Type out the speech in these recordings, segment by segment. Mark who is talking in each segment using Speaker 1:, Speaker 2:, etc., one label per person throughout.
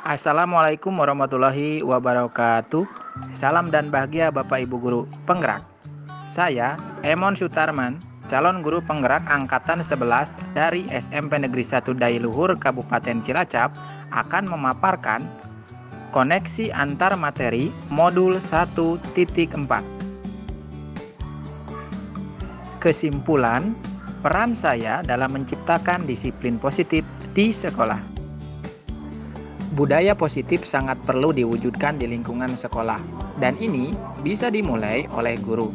Speaker 1: Assalamualaikum warahmatullahi wabarakatuh. Salam dan bahagia Bapak Ibu Guru Penggerak. Saya Emon Sutarman, calon guru penggerak angkatan 11 dari SMP Negeri 1 Dailuhur Kabupaten Cilacap, akan memaparkan koneksi antar materi modul 1.4. Kesimpulan, peran saya dalam menciptakan disiplin positif di sekolah. Budaya positif sangat perlu diwujudkan di lingkungan sekolah, dan ini bisa dimulai oleh guru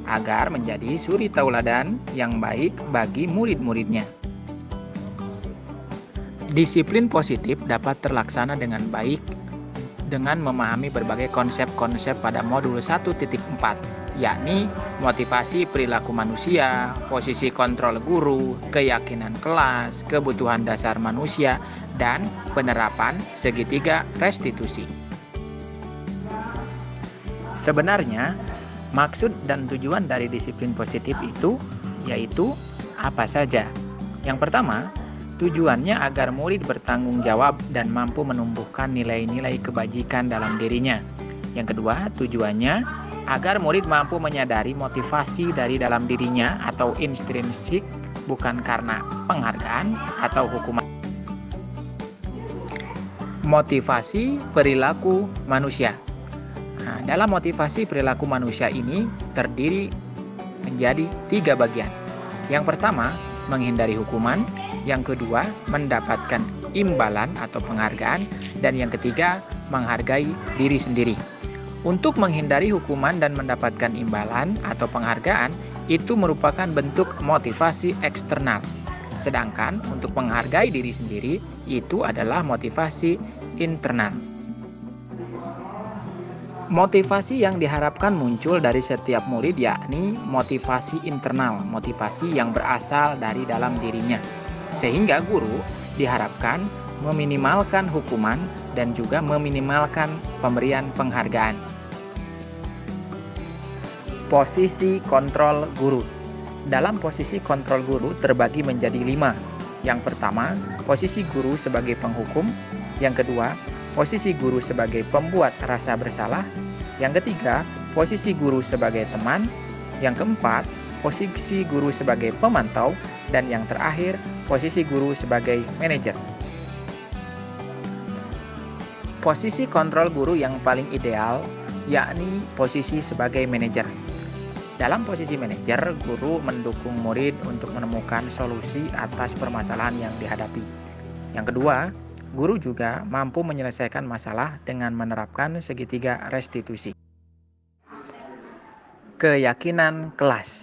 Speaker 1: agar menjadi suri tauladan yang baik bagi murid-muridnya. Disiplin positif dapat terlaksana dengan baik dengan memahami berbagai konsep-konsep pada modul 1.4, yakni motivasi perilaku manusia, posisi kontrol guru, keyakinan kelas, kebutuhan dasar manusia, dan penerapan segitiga restitusi. Sebenarnya, maksud dan tujuan dari disiplin positif itu yaitu apa saja? Yang pertama, tujuannya agar murid bertanggung jawab dan mampu menumbuhkan nilai-nilai kebajikan dalam dirinya. Yang kedua, tujuannya agar murid mampu menyadari motivasi dari dalam dirinya atau intrinsik, bukan karena penghargaan atau hukuman. Motivasi perilaku manusia. Nah, dalam motivasi perilaku manusia ini terdiri menjadi 3 bagian. Yang pertama, menghindari hukuman. Yang kedua, mendapatkan imbalan atau penghargaan. Dan yang ketiga, menghargai diri sendiri. Untuk menghindari hukuman dan mendapatkan imbalan atau penghargaan, itu merupakan bentuk motivasi eksternal. Sedangkan untuk menghargai diri sendiri, itu adalah motivasi internal. Motivasi yang diharapkan muncul dari setiap murid yakni motivasi internal, motivasi yang berasal dari dalam dirinya. Sehingga guru diharapkan meminimalkan hukuman dan juga meminimalkan pemberian penghargaan. Posisi kontrol guru. Dalam posisi kontrol guru terbagi menjadi 5. Yang pertama, posisi guru sebagai penghukum. Yang kedua, posisi guru sebagai pembuat rasa bersalah. Yang ketiga, posisi guru sebagai teman. Yang keempat, posisi guru sebagai pemantau. Dan yang terakhir, posisi guru sebagai manajer. Posisi kontrol guru yang paling ideal yakni posisi sebagai manajer. Dalam posisi manajer, guru mendukung murid untuk menemukan solusi atas permasalahan yang dihadapi. Yang kedua, guru juga mampu menyelesaikan masalah dengan menerapkan segitiga restitusi. Keyakinan kelas.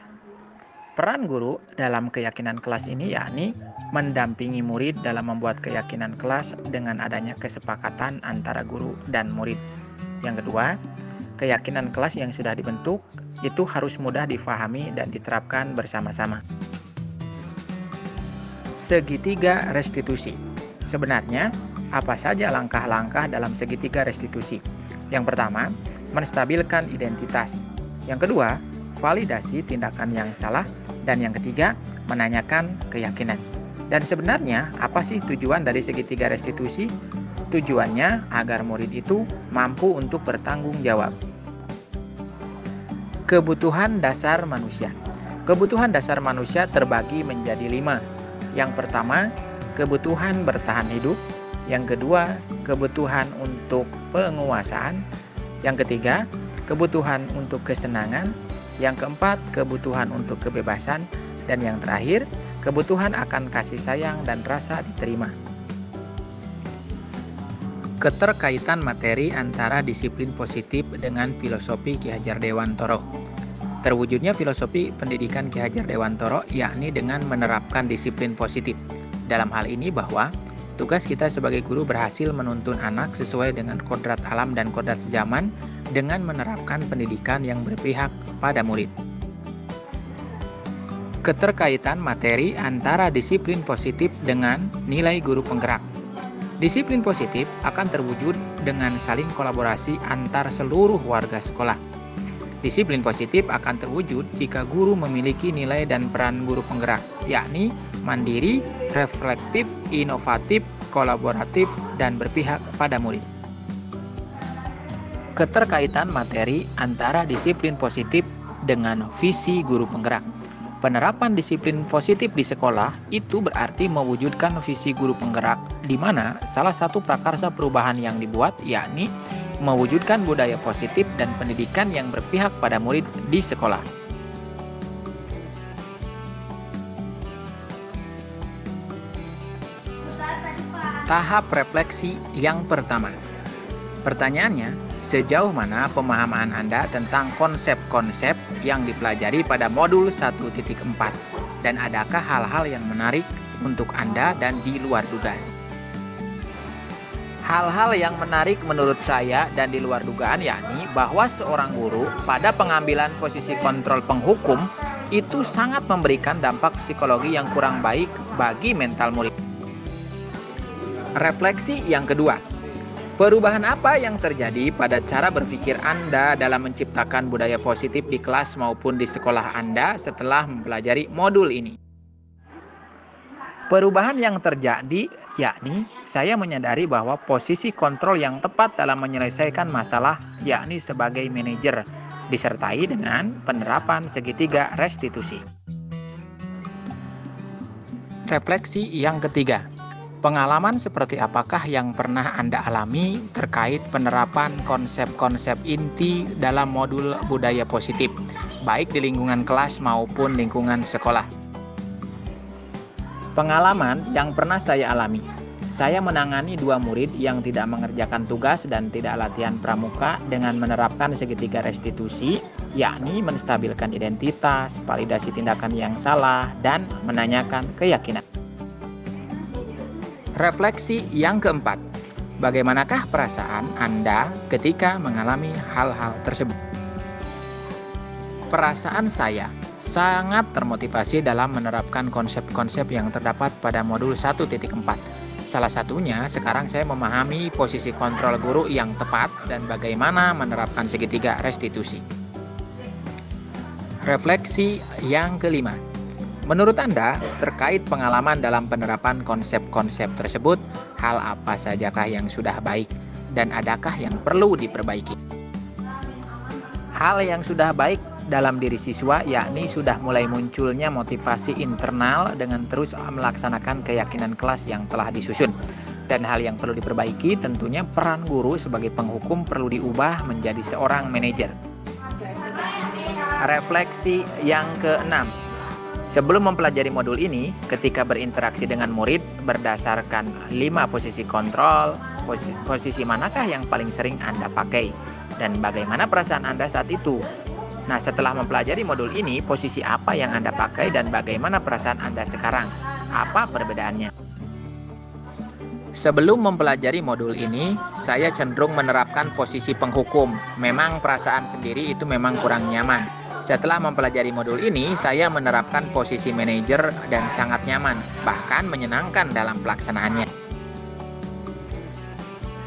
Speaker 1: Peran guru dalam keyakinan kelas ini yakni mendampingi murid dalam membuat keyakinan kelas dengan adanya kesepakatan antara guru dan murid. Yang kedua, keyakinan kelas yang sudah dibentuk itu harus mudah difahami dan diterapkan bersama-sama. Segitiga restitusi. Sebenarnya, apa saja langkah-langkah dalam segitiga restitusi? Yang pertama, menstabilkan identitas. Yang kedua, validasi tindakan yang salah. Dan yang ketiga, menanyakan keyakinan. Dan sebenarnya, apa sih tujuan dari segitiga restitusi? Tujuannya agar murid itu mampu untuk bertanggung jawab. Kebutuhan dasar manusia. Kebutuhan dasar manusia terbagi menjadi 5. Yang pertama, kebutuhan bertahan hidup. Yang kedua, kebutuhan untuk penguasaan. Yang ketiga, kebutuhan untuk kesenangan. Yang keempat, kebutuhan untuk kebebasan. Dan yang terakhir, kebutuhan akan kasih sayang dan rasa diterima. Keterkaitan materi antara disiplin positif dengan filosofi Ki Hajar Dewantoro. Terwujudnya filosofi pendidikan Ki Hajar Dewantoro yakni dengan menerapkan disiplin positif. Dalam hal ini bahwa tugas kita sebagai guru berhasil menuntun anak sesuai dengan kodrat alam dan kodrat zaman dengan menerapkan pendidikan yang berpihak pada murid. Keterkaitan materi antara disiplin positif dengan nilai guru penggerak. Disiplin positif akan terwujud dengan saling kolaborasi antar seluruh warga sekolah. Disiplin positif akan terwujud jika guru memiliki nilai dan peran guru penggerak, yakni mandiri, reflektif, inovatif, kolaboratif, dan berpihak pada murid. Keterkaitan materi antara disiplin positif dengan visi guru penggerak. Penerapan disiplin positif di sekolah itu berarti mewujudkan visi guru penggerak, di mana salah satu prakarsa perubahan yang dibuat yakni mewujudkan budaya positif dan pendidikan yang berpihak pada murid di sekolah. Tahap refleksi yang pertama. Pertanyaannya, sejauh mana pemahaman Anda tentang konsep-konsep yang dipelajari pada modul 1.4? Dan adakah hal-hal yang menarik untuk Anda dan di luar dugaan? Hal-hal yang menarik menurut saya dan di luar dugaan yakni bahwa seorang guru pada pengambilan posisi kontrol penghukum itu sangat memberikan dampak psikologi yang kurang baik bagi mental murid. Refleksi yang kedua. Perubahan apa yang terjadi pada cara berpikir Anda dalam menciptakan budaya positif di kelas maupun di sekolah Anda setelah mempelajari modul ini? Perubahan yang terjadi yakni saya menyadari bahwa posisi kontrol yang tepat dalam menyelesaikan masalah yakni sebagai manajer disertai dengan penerapan segitiga restitusi. Refleksi yang ketiga. Pengalaman seperti apakah yang pernah Anda alami terkait penerapan konsep-konsep inti dalam modul budaya positif, baik di lingkungan kelas maupun lingkungan sekolah? Pengalaman yang pernah saya alami. Saya menangani 2 murid yang tidak mengerjakan tugas dan tidak latihan pramuka dengan menerapkan segitiga restitusi, yakni menstabilkan identitas, validasi tindakan yang salah, dan menanyakan keyakinan. Refleksi yang keempat. Bagaimanakah perasaan Anda ketika mengalami hal-hal tersebut? Perasaan saya sangat termotivasi dalam menerapkan konsep-konsep yang terdapat pada modul 1.4. Salah satunya, sekarang saya memahami posisi kontrol guru yang tepat dan bagaimana menerapkan segitiga restitusi. Refleksi yang kelima. Menurut Anda, terkait pengalaman dalam penerapan konsep-konsep tersebut, hal apa sajakah yang sudah baik dan adakah yang perlu diperbaiki? Hal yang sudah baik dalam diri siswa yakni sudah mulai munculnya motivasi internal dengan terus melaksanakan keyakinan kelas yang telah disusun. Dan hal yang perlu diperbaiki tentunya peran guru sebagai penghukum perlu diubah menjadi seorang manajer. Refleksi yang keenam. Sebelum mempelajari modul ini, ketika berinteraksi dengan murid berdasarkan 5 posisi kontrol, posisi manakah yang paling sering Anda pakai? Dan bagaimana perasaan Anda saat itu? Nah, setelah mempelajari modul ini, posisi apa yang Anda pakai dan bagaimana perasaan Anda sekarang? Apa perbedaannya? Sebelum mempelajari modul ini, saya cenderung menerapkan posisi penghukum. Memang perasaan sendiri itu memang kurang nyaman. Setelah mempelajari modul ini, saya menerapkan posisi manajer dan sangat nyaman, bahkan menyenangkan dalam pelaksanaannya.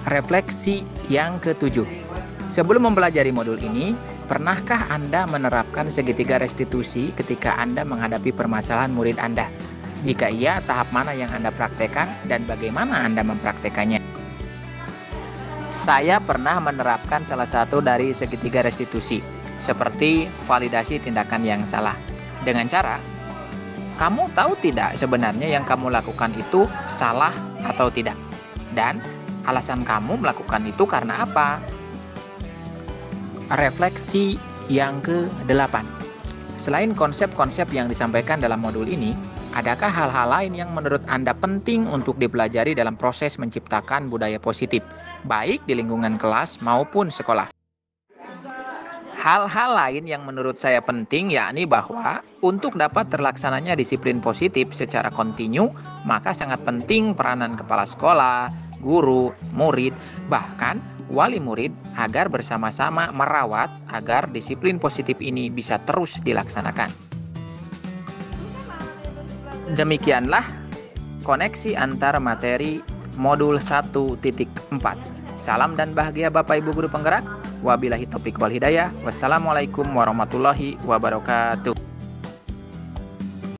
Speaker 1: Refleksi yang ketujuh. Sebelum mempelajari modul ini, pernahkah Anda menerapkan segitiga restitusi ketika Anda menghadapi permasalahan murid Anda? Jika iya, tahap mana yang Anda praktekkan dan bagaimana Anda mempraktekannya? Saya pernah menerapkan salah satu dari segitiga restitusi, seperti validasi tindakan yang salah. Dengan cara, kamu tahu tidak sebenarnya yang kamu lakukan itu salah atau tidak? Dan alasan kamu melakukan itu karena apa? Refleksi yang ke-8. Selain konsep-konsep yang disampaikan dalam modul ini, adakah hal-hal lain yang menurut Anda penting untuk dipelajari dalam proses menciptakan budaya positif, baik di lingkungan kelas maupun sekolah? Hal-hal lain yang menurut saya penting yakni bahwa untuk dapat terlaksananya disiplin positif secara kontinu, maka sangat penting peranan kepala sekolah, guru, murid, bahkan wali murid agar bersama-sama merawat agar disiplin positif ini bisa terus dilaksanakan. Demikianlah koneksi antara materi modul 1.4. Salam dan bahagia Bapak Ibu Guru Penggerak. Wabillahi taufiq wal hidayah. Wassalamualaikum warahmatullahi wabarakatuh.